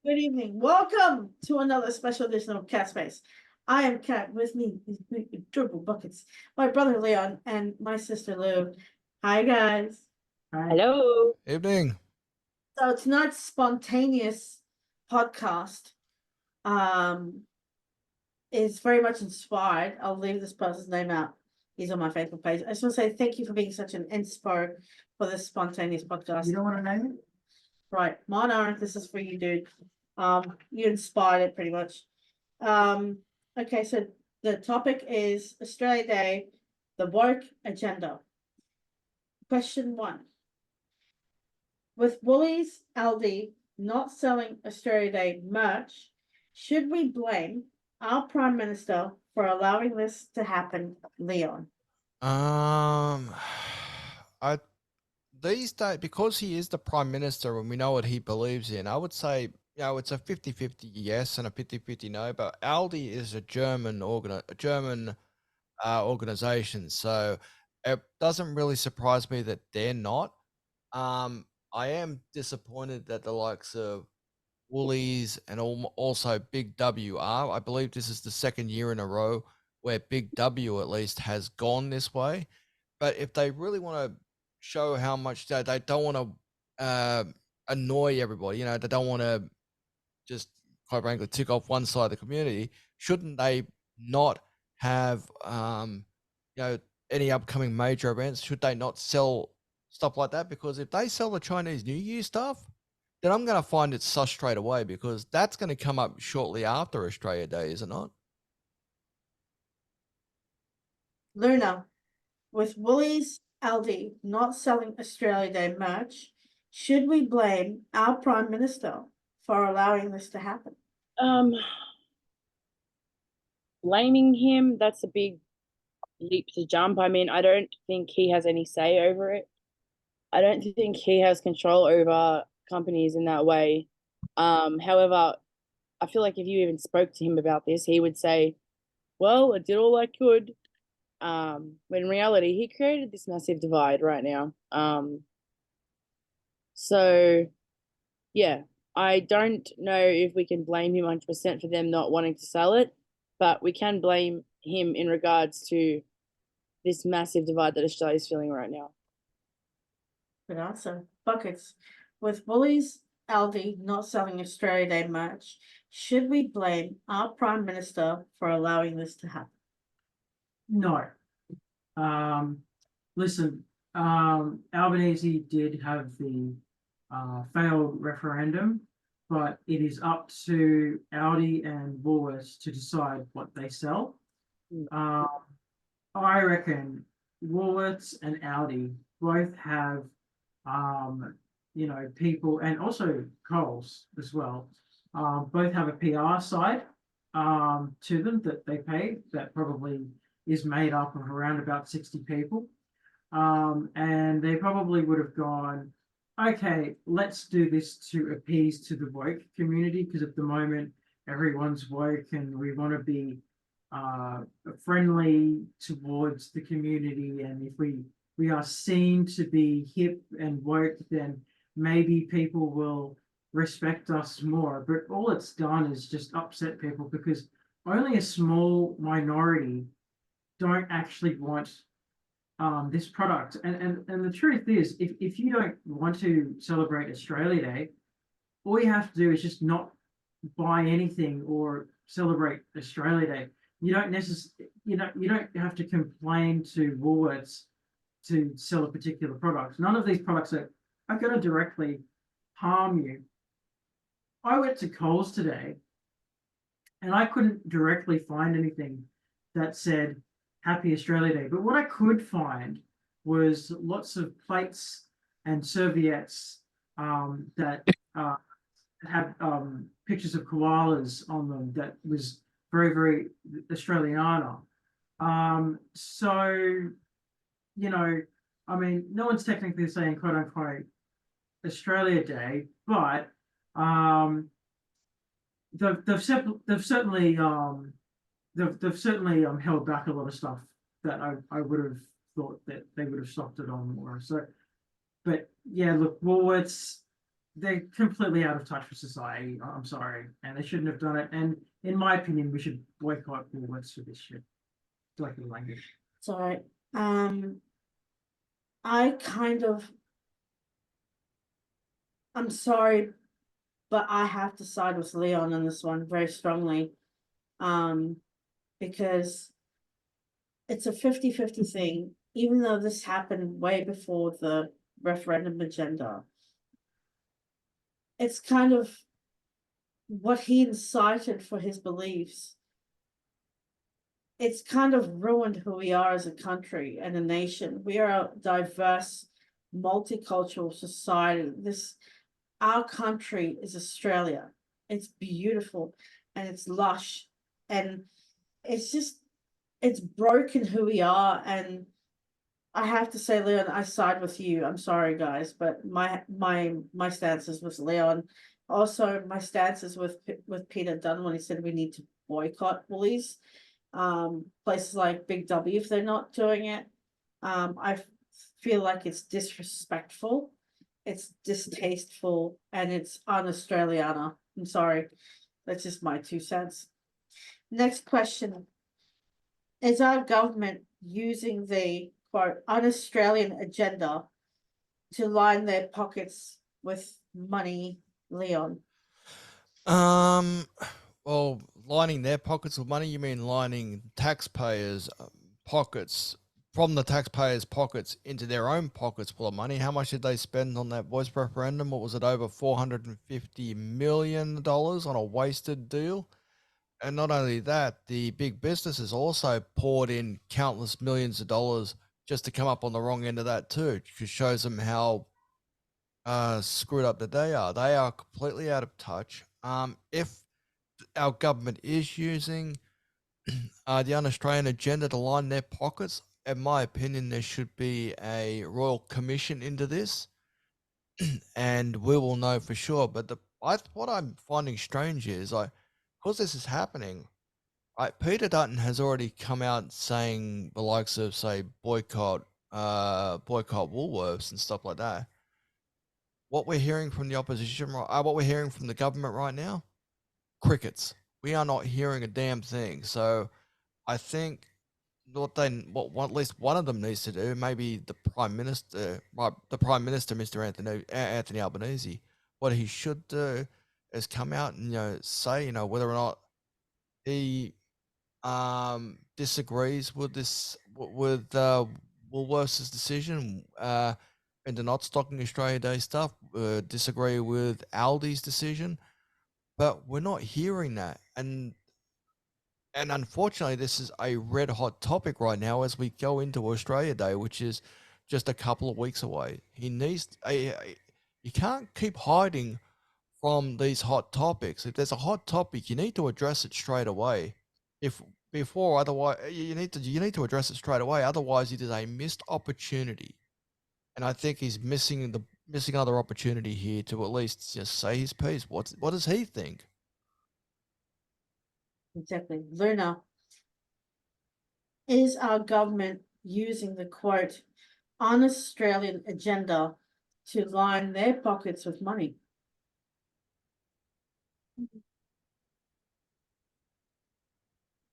Good evening. Welcome to another special edition of Cat Space. I am Cat. With me is Dribble Buckets, my brother Leon, and my sister Lou. Hi, guys. Hi. Hello. Evening. So tonight's spontaneous podcast um, is very much inspired. I'll leave this person's name out. He's on my Facebook page. I just want to say thank you for being such an inspo for this spontaneous podcast. You don't want to name it? Right, Monarch, this is for you, dude. You inspired it pretty much. Okay, so the topic is Australia Day, the woke agenda. Question 1. With Woolies Aldi not selling Australia Day merch, should we blame our Prime Minister for allowing this to happen, Leon? I these days, because he is the prime minister and we know what he believes in, I would say, it's a 50-50 yes and a 50-50 no. But Aldi is a German organization, so it doesn't really surprise me that they're not. I am disappointed that the likes of Woolies and also Big W are. I believe this is the second year in a row where Big W at least has gone this way. But if they really want to show how much they don't want to annoy everybody, they don't want to just quite frankly tick off one side of the community, shouldn't they not have any upcoming major events? Should they not sell stuff like that? Because if they sell the Chinese New Year stuff, then I'm going to find it sus straight away, because that's going to come up shortly after Australia Day, is it not? Luna, with Woolies Aldi not selling Australia Day merch, should we blame our Prime Minister for allowing this to happen? Blaming him, that's a big leap to jump. I mean, I don't think he has any say over it. I don't think he has control over companies in that way. However, I feel like if you even spoke to him about this, he would say, well, I did all I could. When in reality, he created this massive divide right now. So, yeah, I don't know if we can blame him 100% for them not wanting to sell it, but we can blame him in regards to this massive divide that Australia is feeling right now. Good answer. Buckets. With Woolies Aldi not selling Australia Day merch, should we blame our Prime Minister for allowing this to happen? No. Listen, Albanese did have the failed referendum, but it is up to Aldi and Woolworths to decide what they sell. I reckon Woolworths and Aldi both have people, and also Coles as well, both have a PR side to them that they pay, that probably is made up of around about 60 people. And they probably would have gone, okay, let's do this to appease to the woke community, because at the moment everyone's woke and we want to be friendly towards the community, and if we are seen to be hip and woke, then maybe people will respect us more. But all it's done is just upset people, because only a small minority don't actually want this product. And the truth is, if you don't want to celebrate Australia Day, all you have to do is just not buy anything or celebrate Australia Day. You don't have to complain to Woolworths to sell a particular product. None of these products are going to directly harm you. I went to Coles today and I couldn't directly find anything that said Happy Australia Day. But what I could find was lots of plates and serviettes that had pictures of koalas on them, that was very, very Australiana. So, I mean, no one's technically saying quote unquote Australia Day, but they've certainly held back a lot of stuff that I would have thought that they would have stopped it on more. So, but yeah, look, Woolworths, they're completely out of touch with society. I'm sorry, and they shouldn't have done it. And in my opinion, we should boycott Woolworths for this shit. It's like the language. It's all right. I kind of, I'm sorry, but I have to side with Leon on this one very strongly. Because it's a 50-50 thing, even though this happened way before the referendum agenda. It's kind of what he incited for his beliefs. It's kind of ruined who we are as a country and a nation. We are a diverse, multicultural society. Our country is Australia. It's beautiful and it's lush and it's broken who we are. And I have to say, Leon, I side with you. I'm sorry, guys, but my stance is with Leon. Also, my stance is with Peter Dunn when he said we need to boycott Woolies. Places like Big W, if they're not doing it. I feel like it's disrespectful, it's distasteful, and it's un-Australiana. I'm sorry. That's just my 2 cents. Next question. Is our government using the quote un-Australian agenda to line their pockets with money, Leon? Well, lining their pockets with money, you mean lining taxpayers' pockets from the taxpayers' pockets into their own pockets full of money? How much did they spend on that voice referendum? What was it, over $450 million on a wasted deal? And not only that, the big businesses also poured in countless millions of dollars just to come up on the wrong end of that too, which shows them how screwed up that they are. They are completely out of touch. If our government is using the un-Australian agenda to line their pockets, in my opinion, there should be a royal commission into this, and we will know for sure. But what I'm finding strange is, because this is happening, Peter Dutton has already come out saying the likes of, say, boycott Woolworths and stuff like that. What we're hearing from the opposition, what we're hearing from the government right now, crickets. We are not hearing a damn thing. So I think what at least one of them needs to do, maybe the Prime Minister, Mr. Anthony Albanese, what he should do is come out and say whether or not he disagrees with Woolworths' decision into not stocking Australia Day stuff, disagree with Aldi's decision, but we're not hearing that. And unfortunately, this is a red hot topic right now as we go into Australia Day, which is just a couple of weeks away. You can't keep hiding from these hot topics. If there's a hot topic, you need to address it straight away. Otherwise, you need to address it straight away. Otherwise, it is a missed opportunity, and I think he's missing another opportunity here to at least just say his piece. What does he think? Exactly. Luna, is our government using the quote un-Australian agenda to line their pockets with money?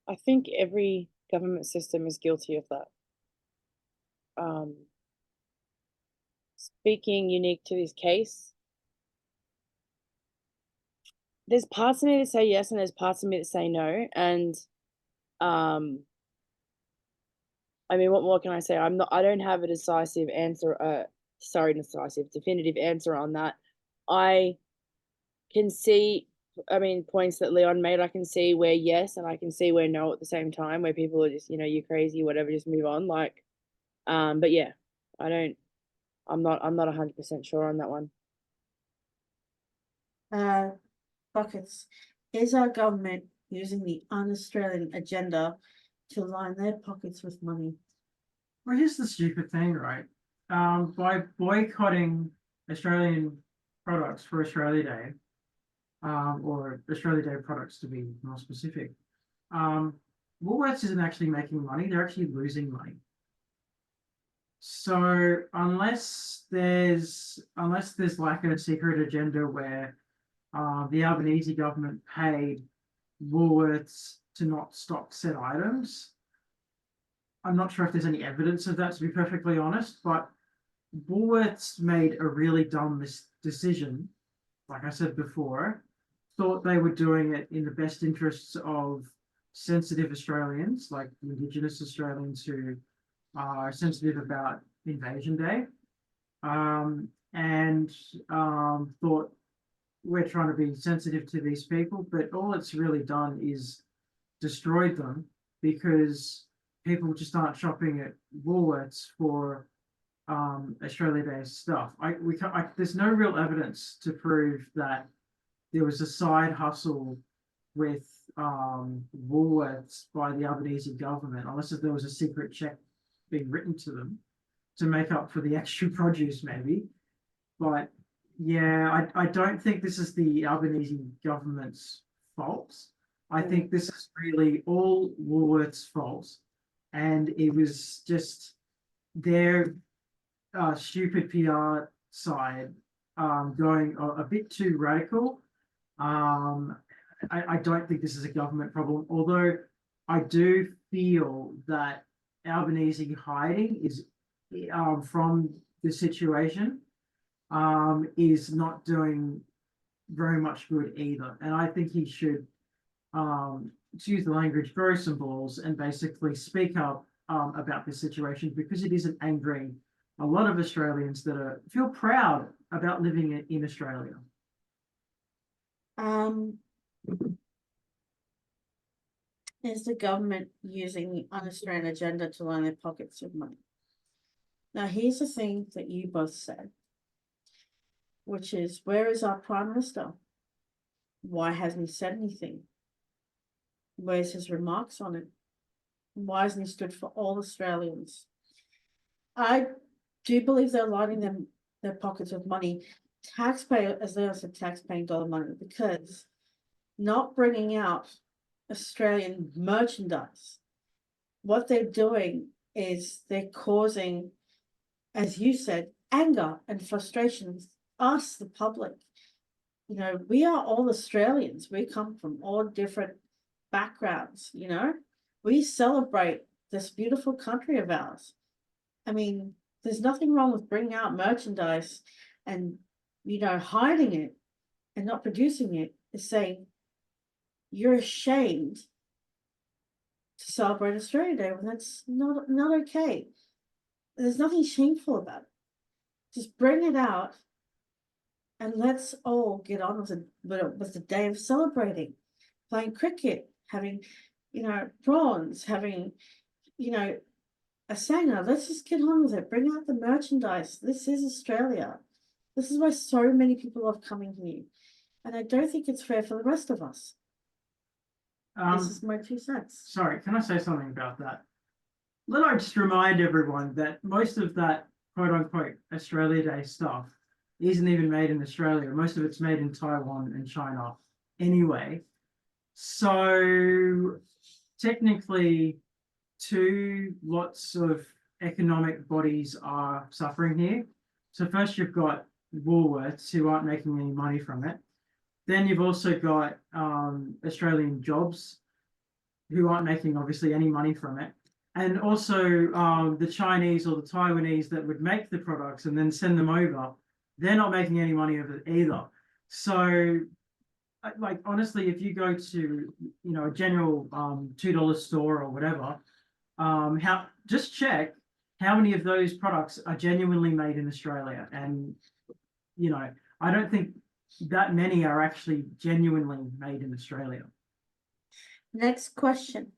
I think every government system is guilty of that. Speaking unique to this case, there's parts of me that say yes and there's parts of me that say no. And I mean, what more can I say? I don't have a definitive answer on that. I can see, points that Leon made, I can see where yes, and I can see where no at the same time, where people are just, you're crazy, whatever, just move on. But yeah, I'm not 100% sure on that one. Buckets, is our government using the un-Australian agenda to line their pockets with money? Well, here's the stupid thing, right? By boycotting Australian products for Australia Day, or Australia Day products to be more specific, Woolworths isn't actually making money, they're actually losing money. So unless there's like a secret agenda where the Albanese government paid Woolworths to not stock said items, I'm not sure if there's any evidence of that, to be perfectly honest, but Woolworths made a really dumb decision, like I said before, thought they were doing it in the best interests of sensitive Australians, like Indigenous Australians who are sensitive about Invasion Day, and thought we're trying to be sensitive to these people, but all it's really done is destroyed them because people just aren't shopping at Woolworths for Australia Day stuff. There's no real evidence to prove that there was a side hustle with Woolworths by the Albanese government, unless there was a secret check being written to them to make up for the extra produce, maybe. But yeah, I don't think this is the Albanese government's fault. I think this is really all Woolworths' fault, and it was just their stupid PR side going a bit too radical. I don't think this is a government problem, although I do feel that Albanese hiding is from the situation is not doing very much good either. And I think he should, to use the language, grow some balls and basically speak up about this situation, because it isn't angering a lot of Australians that feel proud about living in Australia. Is the government using the un-Australian agenda to line their pockets with money? Now, here's the thing that you both said, which is, where is our Prime Minister? Why hasn't he said anything? Where's his remarks on it? Why hasn't he stood for all Australians? I do believe they're lining their pockets with money, taxpayer, as they said, taxpaying dollar money, because not bringing out Australian merchandise, what they're doing is they're causing, as you said, anger and frustration. Us, the public, you know, we are all Australians. We come from all different backgrounds, you know. We celebrate this beautiful country of ours. I mean, there's nothing wrong with bringing out merchandise and, you know, hiding it and not producing it. Is saying you're ashamed to celebrate Australia Day when that's not okay. There's nothing shameful about it. Just bring it out and let's all get on with the day of celebrating, playing cricket, having, you know, prawns, having, you know, a sanger. Let's just get on with it. Bring out the merchandise. This is Australia. This is why so many people love coming here. And I don't think it's fair for the rest of us. This is my 2 cents. Sorry, can I say something about that? Let I just remind everyone that most of that quote unquote Australia Day stuff isn't even made in Australia. Most of it's made in Taiwan and China anyway. So technically, 2 lots of economic bodies are suffering here. So first you've got Woolworths, who aren't making any money from it. Then you've also got Australian jobs, who aren't making obviously any money from it. And also the Chinese or the Taiwanese that would make the products and then send them over, they're not making any money of it either. So like, honestly, if you go to, you know, a general $2 store or whatever, just check how many of those products are genuinely made in Australia. And, you know, I don't think that many are actually genuinely made in Australia. Next question.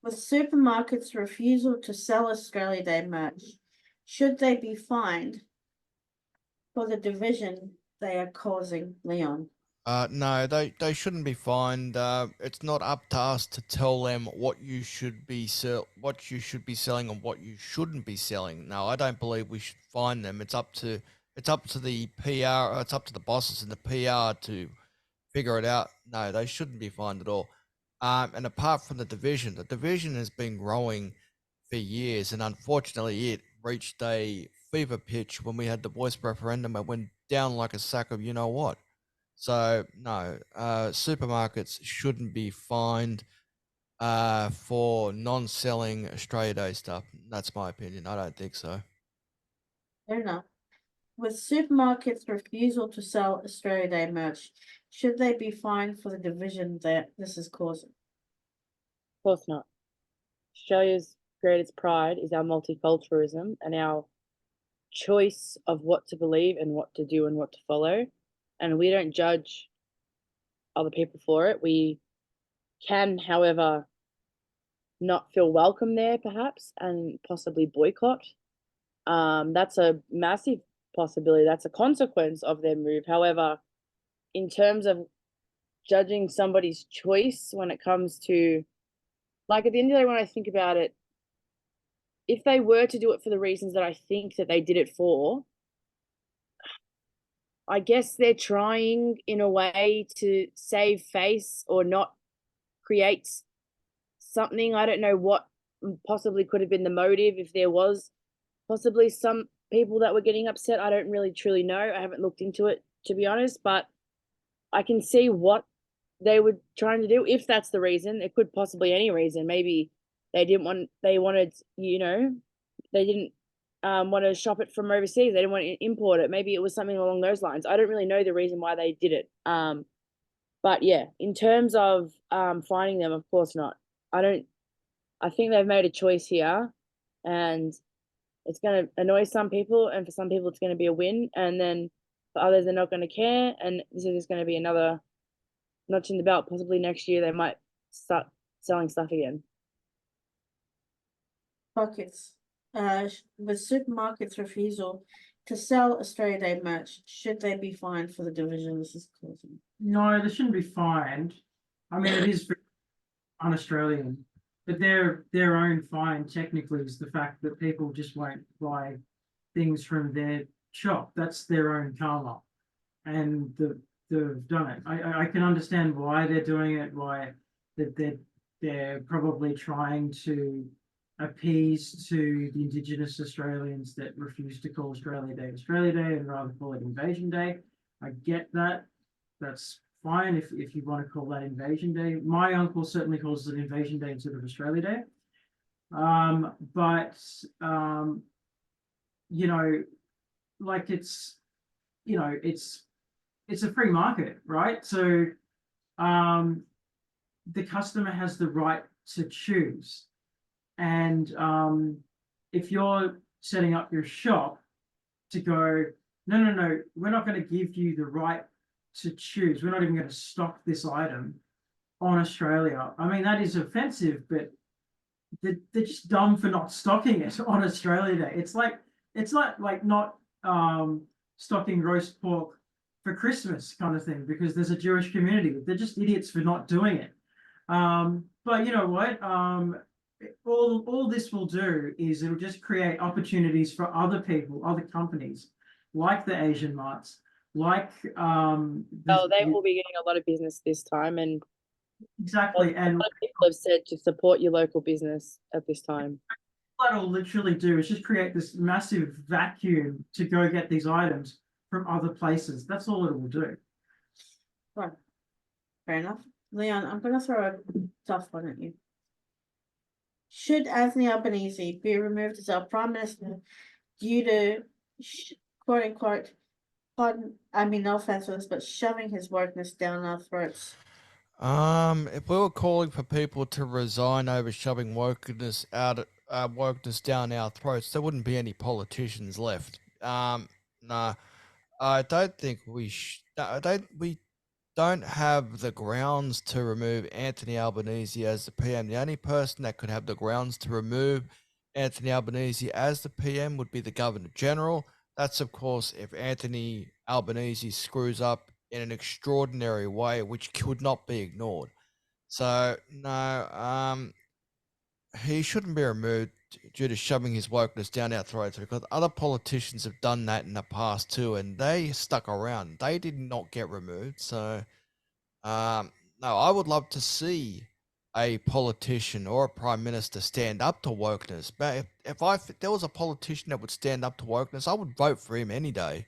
With supermarkets' refusal to sell Australia Day merch, should they be fined for the division they are causing, Leon? No, they shouldn't be fined. It's not up to us to tell them what you should be selling and what you shouldn't be selling. No, I don't believe we should fine them. It's up to the PR. It's up to the bosses and the PR to figure it out. No, they shouldn't be fined at all. And apart from the division has been growing for years, and unfortunately, it reached a fever pitch when we had the voice referendum. It went down like a sack of you know what. So no, supermarkets shouldn't be fined for non-selling Australia Day stuff. That's my opinion. I don't think so. Fair enough. With supermarkets' refusal to sell Australia Day merch, should they be fined for the division that this is causing? Of course not. Australia's greatest pride is our multiculturalism and our choice of what to believe and what to do and what to follow. And we don't judge other people for it. We can, however, not feel welcome there, perhaps, and possibly boycott. That's a massive possibility. That's a consequence of their move. However, in terms of judging somebody's choice when it comes to, like, at the end of the day, when I think about it, if they were to do it for the reasons that I think that they did it for, I guess they're trying in a way to save face or not create something. I don't know what possibly could have been the motive, if there was possibly some people that were getting upset. I don't really truly know. I haven't looked into it, to be honest, but I can see what they were trying to do. If that's the reason, it could possibly any reason. Maybe they wanted, they didn't want to shop it from overseas. They didn't want to import it. Maybe it was something along those lines. I don't really know the reason why they did it. But yeah, in terms of finding them, of course not. I think they've made a choice here, and it's going to annoy some people, and for some people it's going to be a win, and then for others they're not going to care, and this is just going to be another notch in the belt. Possibly next year they might start selling stuff again. Pockets. With supermarkets' refusal to sell Australia Day merch, should they be fined for the division this is causing? No, they shouldn't be fined. I mean, it is un-Australian, but their own fine technically is the fact that people just won't buy things from their shop. That's their own karma, and they've done it. I can understand why they're doing it. Why that they're probably trying to appease to the Indigenous Australians that refuse to call Australia Day and rather call it Invasion Day. I get that. That's fine if you want to call that Invasion Day. My uncle certainly calls it Invasion Day instead of Australia Day. But like it's a free market, right? So the customer has the right to choose. And if you're setting up your shop to go, no, we're not going to give you the right to choose. We're not even going to stock this item on Australia. I mean, that is offensive, but they're just dumb for not stocking it on Australia Day. It's like not stocking roast pork for Christmas kind of thing because there's a Jewish community. They're just idiots for not doing it. But you know what? All this will do is it'll just create opportunities for other people, other companies, like the Asian marts, like they will be getting a lot of business this time, and exactly. And a lot of people have said to support your local business at this time. What it'll literally do is just create this massive vacuum to go get these items from other places. That's all it will do. Right. Fair enough. Leon, I'm going to throw a tough one at you. Should Anthony Albanese be removed as our Prime Minister due to, quote unquote, pardon, I mean, no offense with this, but shoving his wokeness down our throats? If we were calling for people to resign over shoving wokeness down our throats, there wouldn't be any politicians left. No, I don't think we don't have the grounds to remove Anthony Albanese as the PM. The only person that could have the grounds to remove Anthony Albanese as the PM would be the Governor General. That's, of course, if Anthony Albanese screws up in an extraordinary way, which could not be ignored. So, no, he shouldn't be removed due to shoving his wokeness down our throats, because other politicians have done that in the past too, and they stuck around. They did not get removed. So, no, I would love to see a politician or a prime minister stand up to wokeness. But if there was a politician that would stand up to wokeness, I would vote for him any day,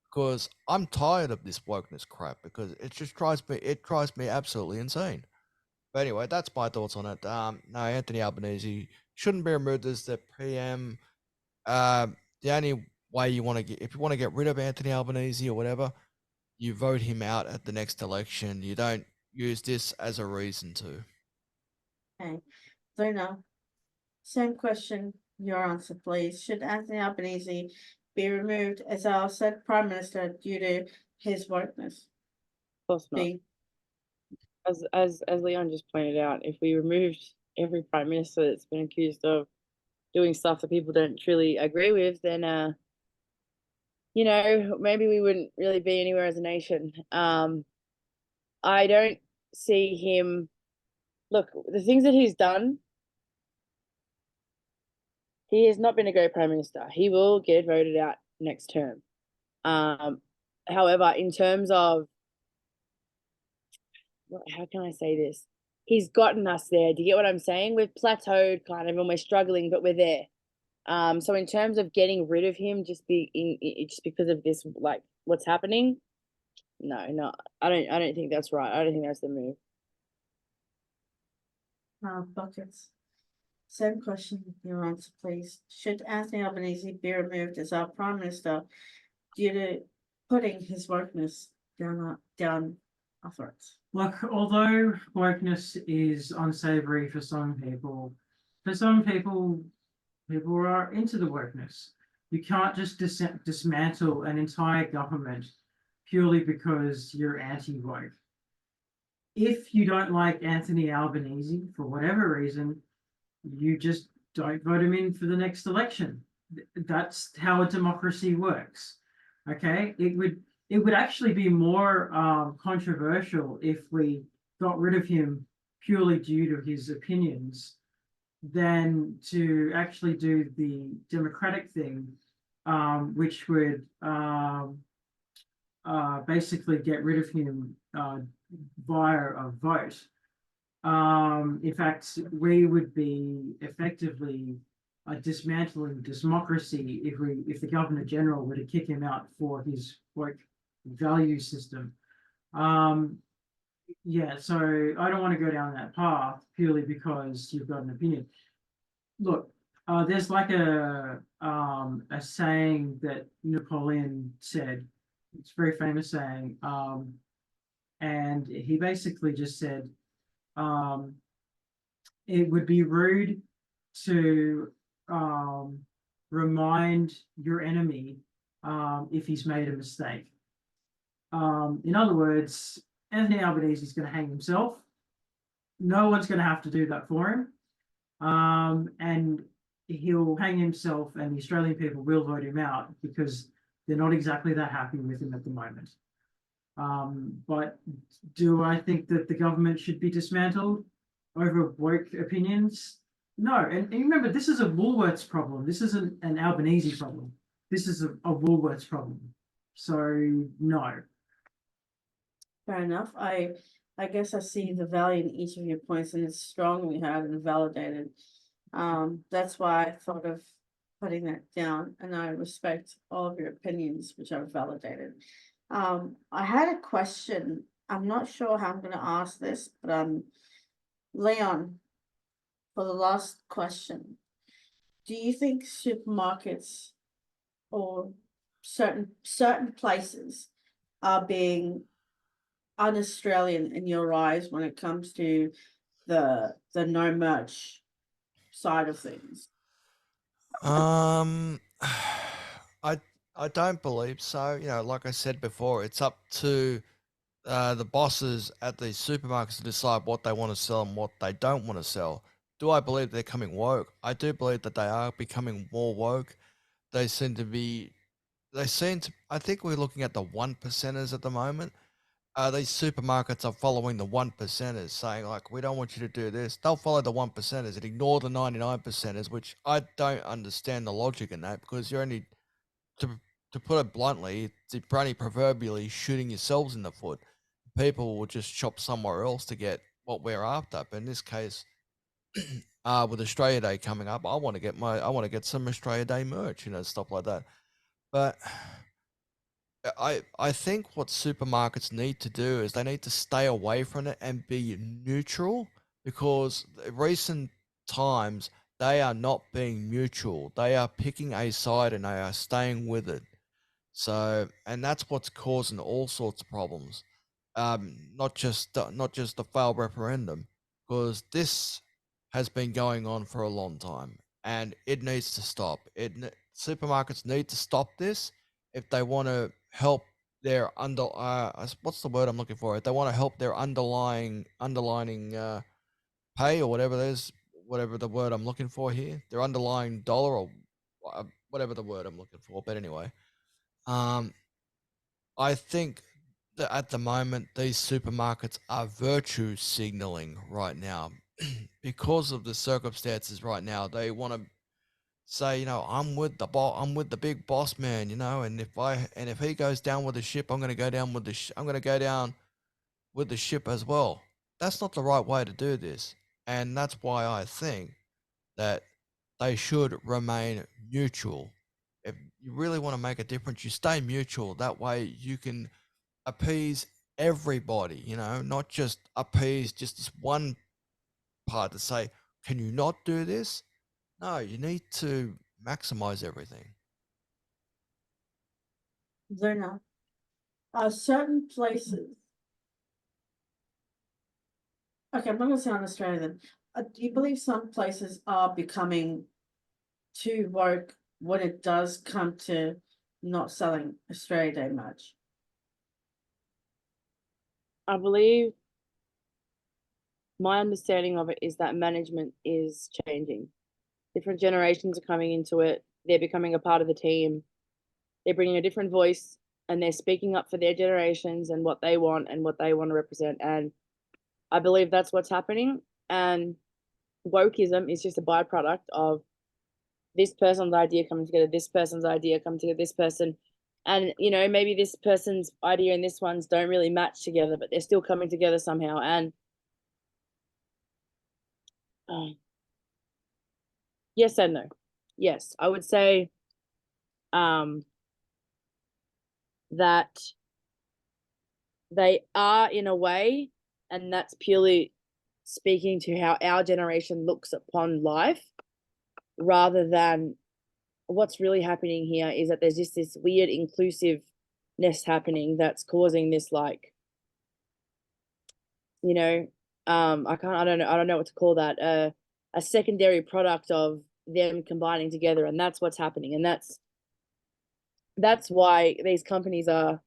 because I'm tired of this wokeness crap, because it just drives me absolutely insane. But anyway, that's my thoughts on it. No, Anthony Albanese shouldn't be removed as the PM. The only way you want to get, if you want to get rid of Anthony Albanese or whatever, you vote him out at the next election. You don't use this as a reason to. Okay, Luna, same question, your answer, please. Should Anthony Albanese be removed as our said Prime Minister due to his wokeness? Of course not. B. As Leon just pointed out, if we removed every prime minister that's been accused of doing stuff that people don't truly agree with, then maybe we wouldn't really be anywhere as a nation. I don't see him. Look, the things that he's done, he has not been a great prime minister. He will get voted out next term. However, in terms of, how can I say this? He's gotten us there. Do you get what I'm saying? We've plateaued kind of, and we're struggling, but we're there. So in terms of getting rid of him, just because of this, like what's happening, no, I don't think that's right. I don't think that's the move. Buckets. Same question, your answer, please. Should Anthony Albanese be removed as our Prime Minister due to putting his wokeness down our throats? Look, although wokeness is unsavory for some people are into the wokeness. You can't just dismantle an entire government purely because you're anti-woke. If you don't like Anthony Albanese for whatever reason, you just don't vote him in for the next election. That's how a democracy works. Okay, it would actually be more controversial if we got rid of him purely due to his opinions than to actually do the democratic thing, which would basically get rid of him via a vote. In fact, we would be effectively dismantling democracy if the Governor General were to kick him out for his woke value system. Yeah, so I don't want to go down that path purely because you've got an opinion. Look, there's like a saying that Napoleon said. It's a very famous saying, and he basically just said, it would be rude to remind your enemy if he's made a mistake. In other words, Anthony Albanese is going to hang himself. No one's going to have to do that for him. And he'll hang himself, and the Australian people will vote him out because they're not exactly that happy with him at the moment. But do I think that the government should be dismantled over woke opinions? No. And remember, this is a Woolworths problem. This isn't an Albanese problem. This is a Woolworths problem. So no. Fair enough. I guess I see the value in each of your points, and it's strongly heard and validated. That's why I thought of putting that down, and I respect all of your opinions, which are validated. I had a question. I'm not sure how I'm going to ask this, but Leon, for the last question, do you think supermarkets or certain places are being un-Australian in your eyes when it comes to the no merch side of things? I don't believe so. Like I said before, it's up to the bosses at the supermarkets to decide what they want to sell and what they don't want to sell. Do I believe they're coming woke? I do believe that they are becoming more woke. I think we're looking at the 1%ers at the moment. These supermarkets are following the 1%ers, saying like, we don't want you to do this. They'll follow the 1%ers and ignore the 99%ers, which I don't understand the logic in that, because you're only, to put it bluntly, it's only proverbially shooting yourselves in the foot. People will just shop somewhere else to get what we're after. But in this case, with Australia Day coming up, I want to get some Australia Day merch, stuff like that. But I think what supermarkets need to do is they need to stay away from it and be neutral, because the recent times they are not being mutual. They are picking a side and they are staying with it. So, and that's what's causing all sorts of problems. Not just the failed referendum, because this has been going on for a long time, and it needs to stop. Supermarkets need to stop this if they want to help their what's the word I'm looking for? If they want to help their underlining pay, or whatever it is, whatever the word I'm looking for here, their underlying dollar, or whatever the word I'm looking for. But anyway, um, I think that at the moment these supermarkets are virtue signaling right now because of the circumstances right now. They want to say, I'm with I'm with the big boss man, and if he goes down with the ship, I'm going to go down with I'm going to go down with the ship as well. That's not the right way to do this, and that's why I think that they should remain neutral. If you really want to make a difference, you stay mutual. That way you can appease everybody, not just appease just this one part to say, can you not do this? No, you need to maximize everything. Luna, certain places. Okay, I'm not gonna say on Australia then. Do you believe some places are becoming too woke when it does come to not selling Australia Day much? I believe my understanding of it is that management is changing. Different generations are coming into it. They're becoming a part of the team. They're bringing a different voice, and they're speaking up for their generations and what they want to represent. And I believe that's what's happening. And wokeism is just a byproduct of this person's idea coming together, this person's idea coming together, this person. And, maybe this person's idea and this one's don't really match together, but they're still coming together somehow. And yes and no. Yes, I would say that they are in a way, and that's purely speaking to how our generation looks upon life, rather than what's really happening here is that there's just this weird inclusiveness happening that's causing this, like, I don't know what to call that, a secondary product of them combining together, and that's what's happening. And that's why these companies are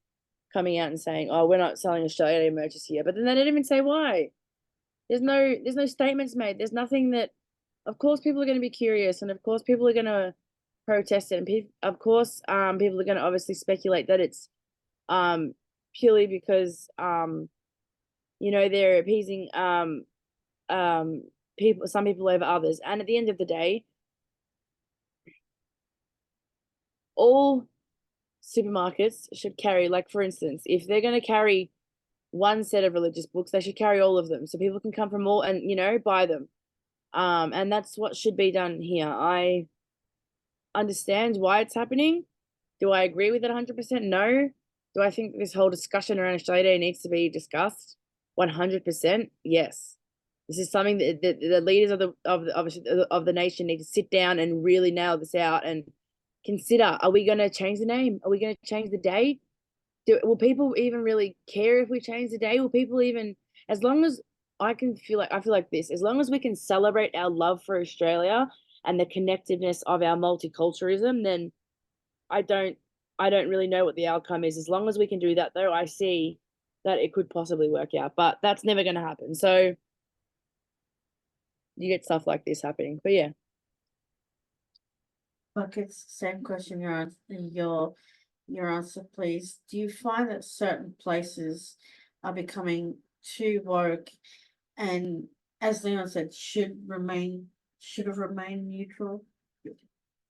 coming out and saying, oh, we're not selling Australia Day merch here, but then they don't even say why. There's no statements made. There's nothing that, of course, people are going to be curious, and of course, people are going to protest it, and of course, people are going to obviously speculate that it's purely because they're appeasing people, some people over others. And at the end of the day, all supermarkets should carry, like, for instance, if they're going to carry one set of religious books, they should carry all of them, so people can come from all and buy them. And that's what should be done here. I understand why it's happening. Do I agree with it 100%? No. Do I think this whole discussion around Australia Day needs to be discussed 100%? Yes. This is something that the leaders of the nation need to sit down and really nail this out and consider. Are we going to change the name? Are we going to change the day? Will people even really care if we change the day? Will people even, as long as I feel like this, as long as we can celebrate our love for Australia and the connectiveness of our multiculturalism, then I don't really know what the outcome is. As long as we can do that, though, I see that it could possibly work out, but that's never going to happen. So you get stuff like this happening. But yeah. Buckets, same question, your answer, please. Do you find that certain places are becoming too woke, and, as Leon said, should have remained neutral?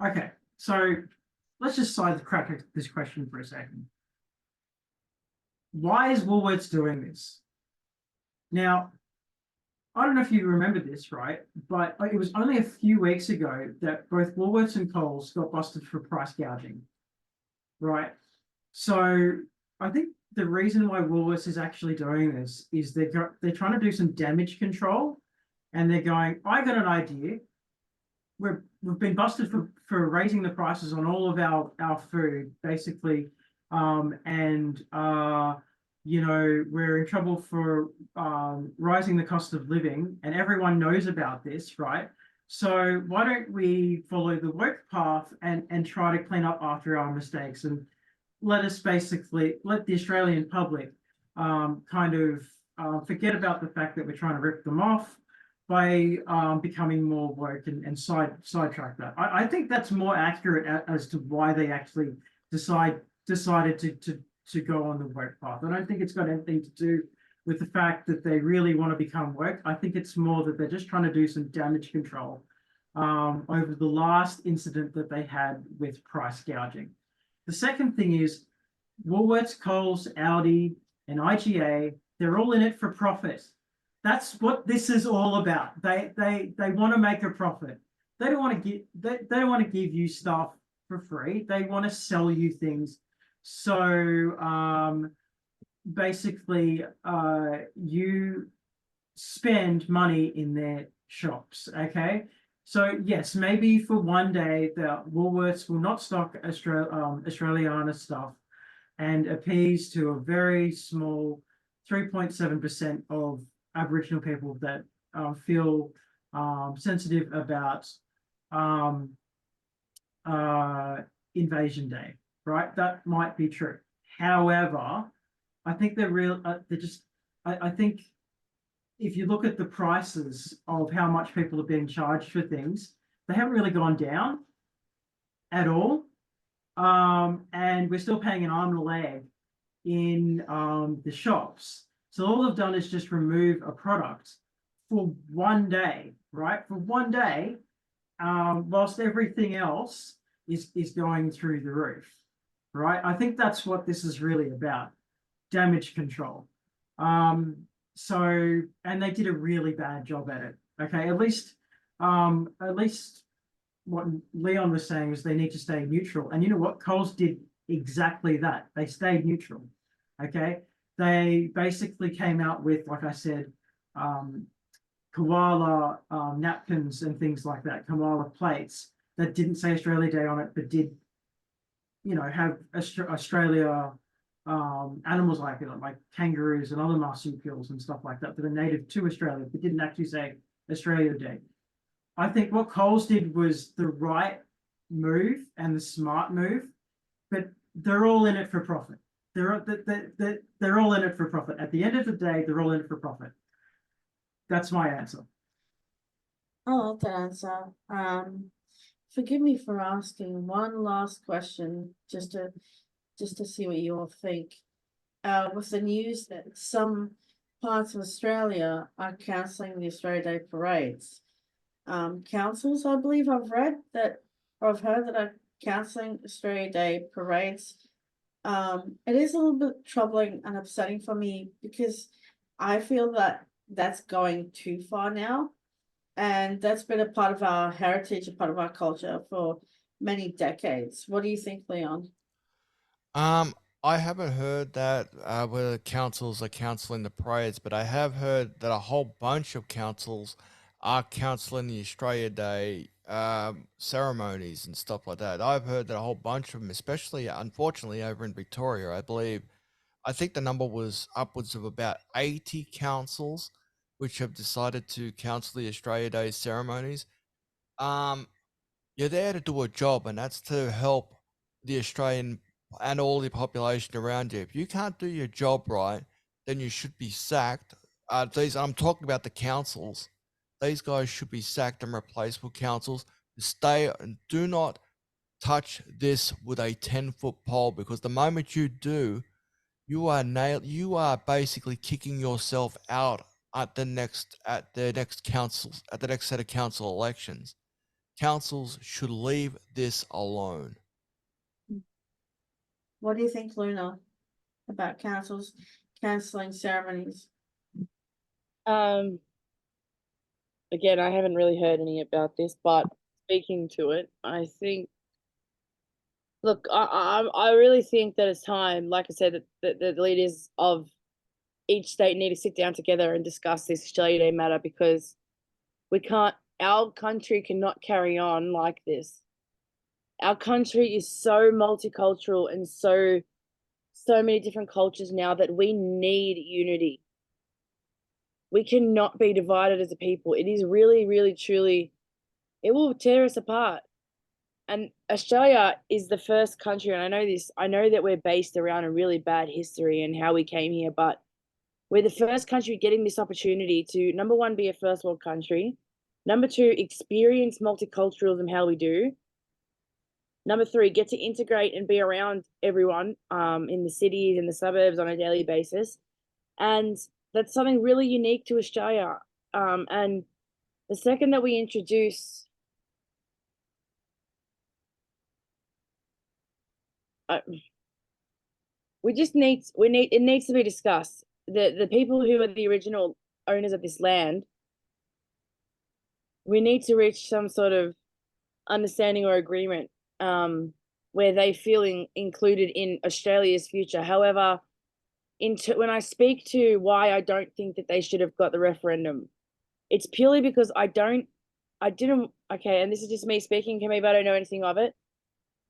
Okay, so let's just side the crack at this question for a second. Why is Woolworths doing this? Now, I don't know if you remember this, right? But it was only a few weeks ago that both Woolworths and Coles got busted for price gouging, right? So I think the reason why Woolworths is actually doing this is they're trying to do some damage control, and they're going, I got an idea. We've been busted for raising the prices on all of our food, basically, and you know, we're in trouble for rising the cost of living, and everyone knows about this, right? So why don't we follow the woke path and try to clean up after our mistakes, and let the Australian public kind of forget about the fact that we're trying to rip them off by becoming more woke and sidetrack that. I think that's more accurate as to why they actually decided to go on the woke path. I don't think it's got anything to do with the fact that they really want to become woke. I think it's more that they're just trying to do some damage control over the last incident that they had with price gouging. The second thing is Woolworths, Coles, Aldi, and IGA, they're all in it for profit. That's what this is all about. They want to make a profit. They don't want to give you stuff for free. They want to sell you things. So basically you spend money in their shops, okay? So yes, maybe for one day the Woolworths will not stock Australiana stuff and appease to a very small 3.7% of Aboriginal people that feel sensitive about Invasion Day, right? That might be true. However, I think I think if you look at the prices of how much people are being charged for things, they haven't really gone down at all. And we're still paying an arm and a leg in the shops. So all they've done is just remove a product for one day, right? For one day, whilst everything else is going through the roof, right? I think that's what this is really about, damage control. So, and they did a really bad job at it. Okay, at least what Leon was saying is they need to stay neutral. And you know what? Coles did exactly that. They stayed neutral. Okay. They basically came out with, like I said, koala napkins and things like that, koala plates that didn't say Australia Day on it, but did, you know, have Australia animals like it, like kangaroos and other marsupials and stuff like that are native to Australia, but didn't actually say Australia Day. I think what Coles did was the right move and the smart move, but they're all in it for profit. They're all in it for profit. At the end of the day, they're all in it for profit. That's my answer. I love that answer. Forgive me for asking one last question, just to see what you all think. With the news that some parts of Australia are cancelling the Australia Day parades. Councils, I believe I've read that, or I've heard that are cancelling Australia Day parades. It is a little bit troubling and upsetting for me because I feel that that's going too far now. And that's been a part of our heritage, a part of our culture for many decades. What do you think, Leon? I haven't heard that whether the councils are cancelling the parades, but I have heard that a whole bunch of councils are cancelling the Australia Day ceremonies and stuff like that. I've heard that a whole bunch of them, especially unfortunately over in Victoria, I think the number was upwards of about 80 councils which have decided to cancel the Australia Day ceremonies. You're there to do a job, and that's to help the Australian and all the population around you. If you can't do your job right, then you should be sacked. I'm talking about the councils. These guys should be sacked and replaced with councils. Stay and do not touch this with a 10-foot pole, because the moment you do, you are basically kicking yourself out at the next set of council elections. Councils should leave this alone. What do you think, Luna, about councils cancelling ceremonies? again, I haven't really heard any about this, but speaking to it, I think, look, I really think that it's time, like I said, that the leaders of each state need to sit down together and discuss this Australia Day matter, because our country cannot carry on like this. Our country is so multicultural and so many different cultures now that we need unity. We cannot be divided as a people. It is really, really, truly, it will tear us apart. And Australia is the first country, and I know this, I know that we're based around a really bad history and how we came here, but we're the first country getting this opportunity to, number one, be a first world country. Number two, experience multiculturalism how we do. Number three, get to integrate and be around everyone in the cities and the suburbs on a daily basis. And that's something really unique to Australia. And the second that we introduce it needs to be discussed. The people who are the original owners of this land, we need to reach some sort of understanding or agreement where they feel included in Australia's future. However, when I speak to why I don't think that they should have got the referendum, it's purely because okay, and this is just me speaking, maybe I don't know anything of it.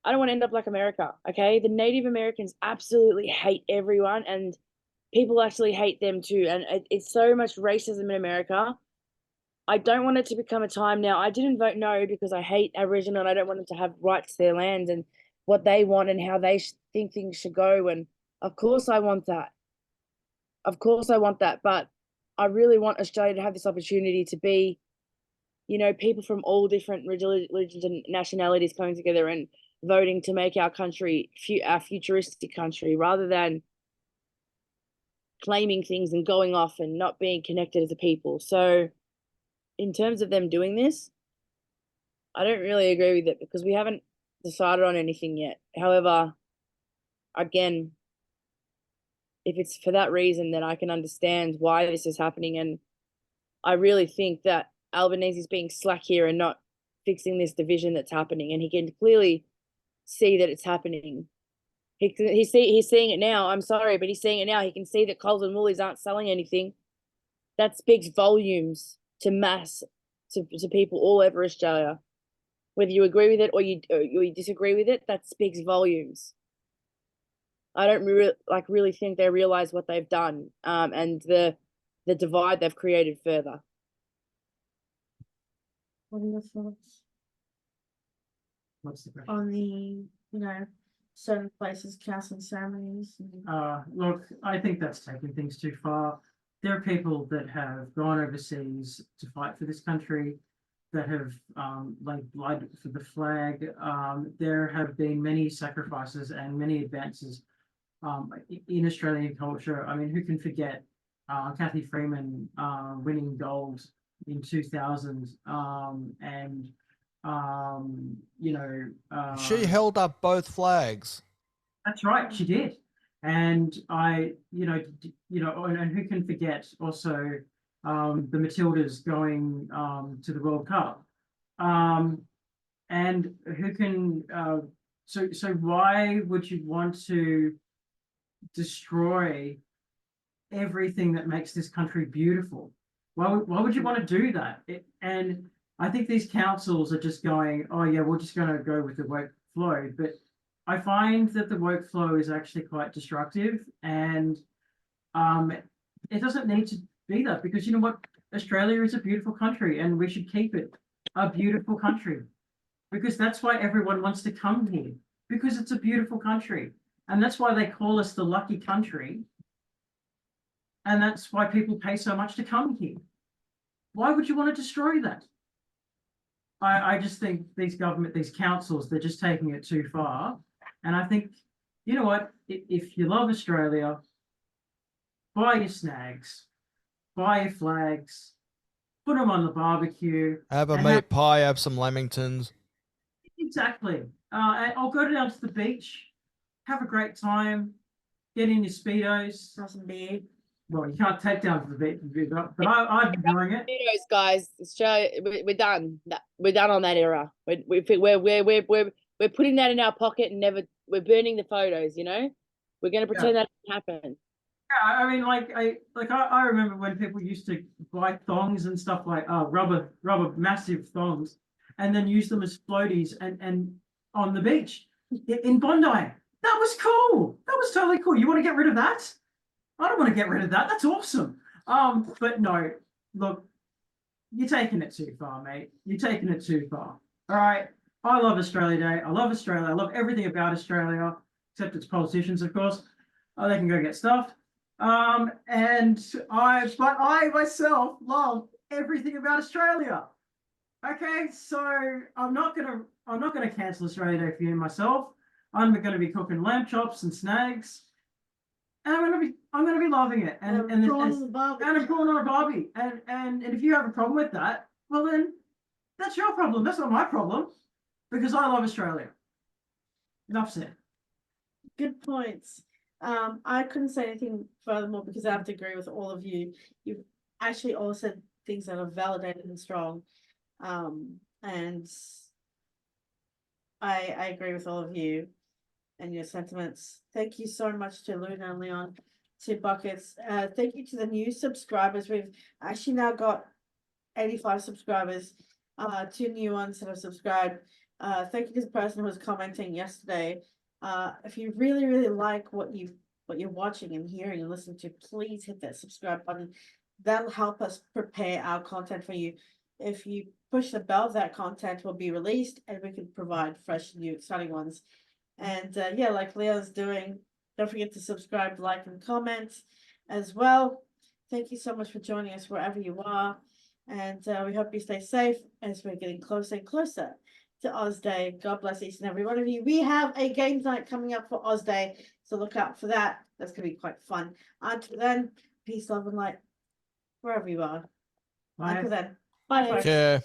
I don't want to end up like America, okay? The Native Americans absolutely hate everyone, and people actually hate them too. And it's so much racism in America. I don't want it to become a time now. I didn't vote no because I hate Aboriginal and I don't want them to have rights to their land and what they want and how they think things should go. And of course I want that. Of course I want that. But I really want Australia to have this opportunity to be, people from all different religions and nationalities coming together and voting to make our country our futuristic country, rather than claiming things and going off and not being connected as a people. So in terms of them doing this, I don't really agree with it because we haven't decided on anything yet. However, again, if it's for that reason, then I can understand why this is happening. And I really think that Albanese is being slack here and not fixing this division that's happening. And he can clearly see that it's happening. He's seeing it now. I'm sorry, but he's seeing it now. He can see that Coles and Woolies aren't selling anything. That speaks volumes to people all over Australia. Whether you agree with it or you disagree with it, that speaks volumes. I don't really think they realize what they've done, and the divide they've created further. What are your thoughts What's the question? on the, certain places canceling ceremonies? Look, I think that's taking things too far. There are people that have gone overseas to fight for this country, that have laid blood for the flag. There have been many sacrifices and many advances in Australian culture. I mean, who can forget Kathy Freeman winning gold in 2000, and She held up both flags. that's right, she did. And and who can forget also the Matildas going to the World Cup. And who can so why would you want to destroy everything that makes this country beautiful? Why would you want to do that? And I think these councils are just going, oh yeah, we're just going to go with the woke flow. But I find that the woke flow is actually quite destructive, and it doesn't need to be that, because you know what? Australia is a beautiful country and we should keep it a beautiful country, because that's why everyone wants to come here, because it's a beautiful country. And that's why they call us the lucky country. And that's why people pay so much to come here. Why would you want to destroy that? I just think these councils, they're just taking it too far. And I think, you know what, if you love Australia, buy your snags, buy your flags, put them on the barbecue. Have a meat pie, have some lamingtons. Exactly. I'll go down to the beach, have a great time, get in your Speedos. Have some beer. well, you can't take down the beat, but I've been doing it. Photos, guys. Australia, we're done. We're done on that era. We're putting that in our pocket and never. We're burning the photos. You know, we're gonna pretend that didn't happen. Yeah, I mean, I remember when people used to buy thongs and stuff like rubber massive thongs, and then use them as floaties and on the beach in Bondi. That was cool. That was totally cool. You want to get rid of that? I don't want to get rid of that. That's awesome. But no, look, you're taking it too far, mate. You're taking it too far. All right. I love Australia Day. I love Australia. I love everything about Australia, except its politicians, of course. They can go get stuffed. But I myself love everything about Australia. Okay, so I'm not gonna cancel Australia Day for you myself. I'm gonna be cooking lamb chops and snags, and I'm gonna be loving it. And prawn on the barbie. and a prawn on a barbie. And if you have a problem with that, well then that's your problem. That's not my problem, because I love Australia. Enough said. Good points. I couldn't say anything furthermore because I have to agree with all of you. You've actually all said things that are validated and strong. And I agree with all of you and your sentiments. Thank you so much to Luna and Leon, to Buckets. Thank you to the new subscribers. We've actually now got 85 subscribers, 2 new ones that have subscribed. Thank you to the person who was commenting yesterday. If you really like what you're watching and hearing and listening to, please hit that subscribe button. That'll help us prepare our content for you. If you push the bell, that content will be released and we can provide fresh, new, exciting ones. And yeah, like Leo's doing, don't forget to subscribe, like, and comment as well. Thank you so much for joining us wherever you are. And we hope you stay safe as we're getting closer and closer to Oz Day. God bless each and every one of you. We have a games night coming up for Oz Day, so look out for that. That's going to be quite fun. Until then, peace, love, and light wherever you are. Bye. Until then, bye. Take care.